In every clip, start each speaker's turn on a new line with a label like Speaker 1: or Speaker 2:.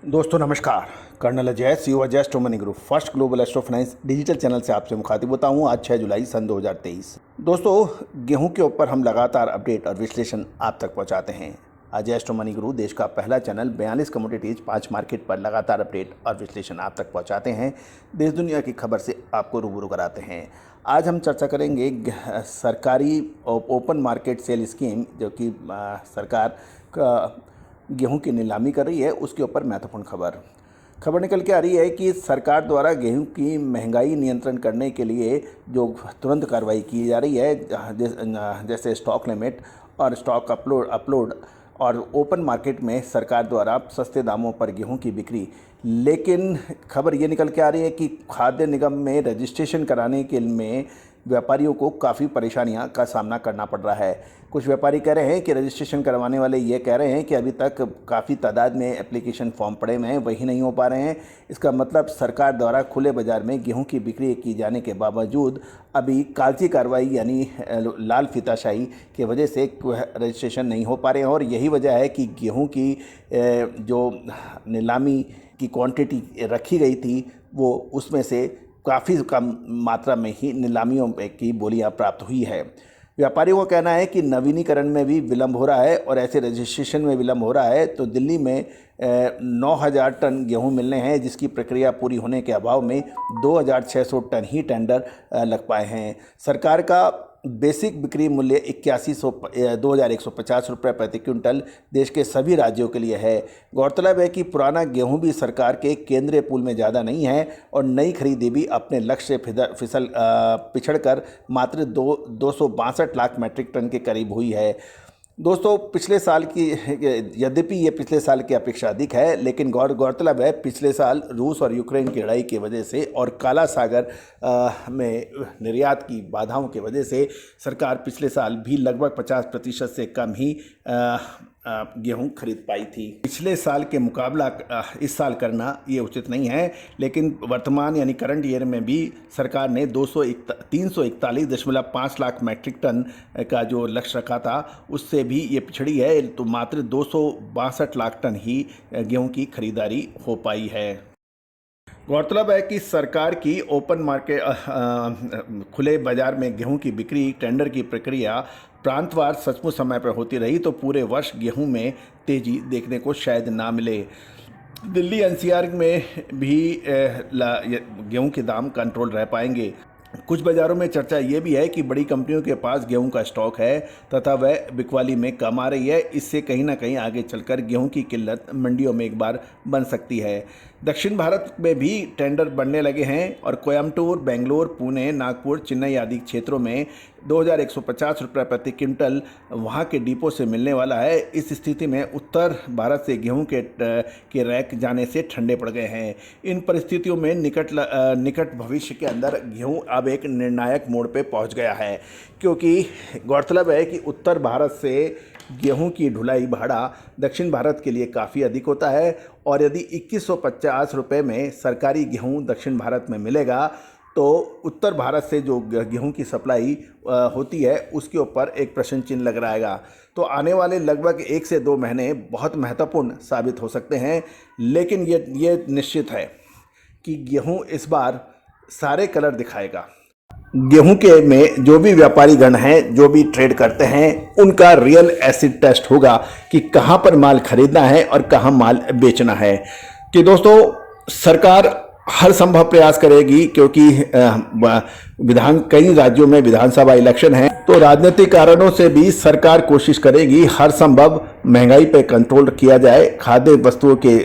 Speaker 1: दोस्तों नमस्कार। Colonel Ajay, CEO Ajay astro money group first global astro finance digital channel से आपसे मुखातिब होता हूं। आज 6 जुलाई सन 2023। दोस्तों, गेहूं के ऊपर हम लगातार अपडेट और विश्लेषण आप तक पहुंचाते हैं। अजय एस्ट्रो मनी ग्रुप देश का पहला चैनल 42 कमोडिटीज 5 मार्केट पर लगातार अपडेट और विश्लेषण आप तक पहुँचाते हैं। देश दुनिया की खबर से आपको रूबरू कराते हैं। आज हम चर्चा करेंगे सरकारी ओपन मार्केट सेल स्कीम, जो कि सरकार का गेहूं की नीलामी कर रही है, उसके ऊपर महत्वपूर्ण खबर निकल के आ रही है कि सरकार द्वारा गेहूं की महंगाई नियंत्रण करने के लिए जो तुरंत कार्रवाई की जा रही है, जैसे स्टॉक लिमिट और स्टॉक अपलोड और ओपन मार्केट में सरकार द्वारा सस्ते दामों पर गेहूं की बिक्री। लेकिन खबर ये निकल के आ रही है कि खाद्य निगम में रजिस्ट्रेशन कराने के में व्यापारियों को काफ़ी परेशानियां का सामना करना पड़ रहा है। कुछ व्यापारी कह रहे हैं कि रजिस्ट्रेशन करवाने वाले ये कह रहे हैं कि अभी तक काफ़ी तादाद में एप्लीकेशन फॉर्म पड़े हुए हैं, वही नहीं हो पा रहे हैं। इसका मतलब सरकार द्वारा खुले बाज़ार में गेहूं की बिक्री की जाने के बावजूद अभी कागजी कार्रवाई यानी लाल फीताशाही की वजह से रजिस्ट्रेशन नहीं हो पा रहे हैं। और यही वजह है कि गेहूँ की जो नीलामी की क्वांटिटी रखी गई थी, वो उसमें से काफ़ी कम मात्रा में ही नीलामियों की बोलियां प्राप्त हुई है। व्यापारियों का कहना है कि नवीनीकरण में भी विलंब हो रहा है और ऐसे रजिस्ट्रेशन में विलंब हो रहा है। तो दिल्ली में 9,000 टन गेहूं मिलने हैं, जिसकी प्रक्रिया पूरी होने के अभाव में 2,600 टन ही टेंडर लग पाए हैं। सरकार का बेसिक बिक्री मूल्य 2,150 रुपये प्रति क्विंटल देश के सभी राज्यों के लिए है। गौरतलब है कि पुराना गेहूं भी सरकार के केंद्रीय पूल में ज़्यादा नहीं है और नई खरीदी भी अपने लक्ष्य से पिछड़कर मात्र 262 लाख मीट्रिक टन के करीब हुई है। दोस्तों, पिछले साल की, यद्यपि ये पिछले साल की अपेक्षा अधिक है, लेकिन गौरतलब है पिछले साल रूस और यूक्रेन की लड़ाई की वजह से और काला सागर में निर्यात की बाधाओं की वजह से सरकार पिछले साल भी लगभग 50% से कम ही गेहूं खरीद पाई थी। पिछले साल के मुकाबला इस साल करना ये उचित नहीं है, लेकिन वर्तमान यानी करंट ईयर में भी सरकार ने 341.5 लाख मीट्रिक टन का जो लक्ष्य रखा था, उससे भी ये पिछड़ी है। तो मात्र 262 लाख टन ही गेहूं की खरीदारी हो पाई है। गौरतलब है कि सरकार की ओपन मार्केट खुले बाजार में गेहूं की बिक्री टेंडर की प्रक्रिया प्रांतवार सचमुच समय पर होती रही तो पूरे वर्ष गेहूं में तेजी देखने को शायद ना मिले। दिल्ली एनसीआर में भी गेहूं के दाम कंट्रोल रह पाएंगे। कुछ बाज़ारों में चर्चा ये भी है कि बड़ी कंपनियों के पास गेहूं का स्टॉक है तथा वह बिकवाली में कम आ रही है। इससे कहीं ना कहीं आगे चलकर गेहूं की किल्लत मंडियों में एक बार बन सकती है। दक्षिण भारत में भी टेंडर बढ़ने लगे हैं और कोयम्बटूर, बेंगलोर, पुणे, नागपुर, चेन्नई आदि क्षेत्रों में 2,150 रुपये प्रति क्विंटल वहाँ के डिपो से मिलने वाला है। इस स्थिति में उत्तर भारत से गेहूं के रैक जाने से ठंडे पड़ गए हैं। इन परिस्थितियों में निकट भविष्य के अंदर गेहूं अब एक निर्णायक मोड़ पे पहुंच गया है, क्योंकि गौरतलब है कि उत्तर भारत से गेहूं की ढुलाई भाड़ा दक्षिण भारत के लिए काफ़ी अधिक होता है और यदि 2150 रुपये में सरकारी गेहूं दक्षिण भारत में मिलेगा तो उत्तर भारत से जो गेहूं की सप्लाई होती है उसके ऊपर एक प्रश्न चिन्ह लग रहेगा। तो आने वाले लगभग 1 से 2 महीने बहुत महत्वपूर्ण साबित हो सकते हैं, लेकिन ये निश्चित है कि गेहूं इस बार सारे कलर दिखाएगा। गेहूं के में जो भी व्यापारी गण हैं, जो भी ट्रेड करते हैं, उनका रियल एसिड टेस्ट होगा कि कहां पर माल खरीदना है और कहां माल बेचना है। कि दोस्तों, सरकार हर संभव प्रयास करेगी, क्योंकि कई राज्यों में विधानसभा इलेक्शन है, तो राजनीतिक कारणों से भी सरकार कोशिश करेगी हर संभव महंगाई पर कंट्रोल किया जाए, खाद्य वस्तुओं के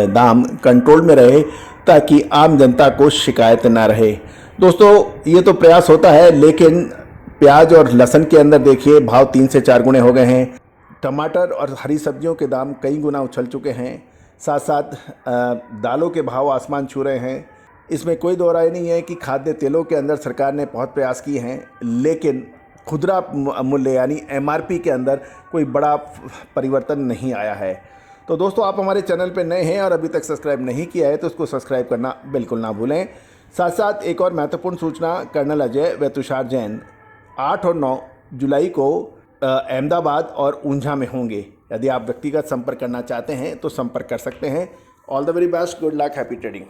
Speaker 1: दाम कंट्रोल में रहे ताकि आम जनता को शिकायत ना रहे। दोस्तों, ये तो प्रयास होता है, लेकिन प्याज और लहसुन के अंदर देखिए भाव 3 से 4 गुने हो गए हैं। टमाटर और हरी सब्जियों के दाम कई गुना उछल चुके हैं। साथ साथ दालों के भाव आसमान छू रहे हैं। इसमें कोई दो राय नहीं है कि खाद्य तेलों के अंदर सरकार ने बहुत प्रयास किए हैं, लेकिन खुदरा मूल्य यानी एमआरपी के अंदर कोई बड़ा परिवर्तन नहीं आया है। तो दोस्तों, आप हमारे चैनल पर नए हैं और अभी तक सब्सक्राइब नहीं किया है तो उसको सब्सक्राइब करना बिल्कुल ना भूलें। साथ साथ एक और महत्वपूर्ण सूचना, कर्नल अजय व तुषार जैन 8 और 9 जुलाई को अहमदाबाद और ऊंझा में होंगे। यदि आप व्यक्तिगत संपर्क करना चाहते हैं तो संपर्क कर सकते हैं। All the very best, good luck, happy trading.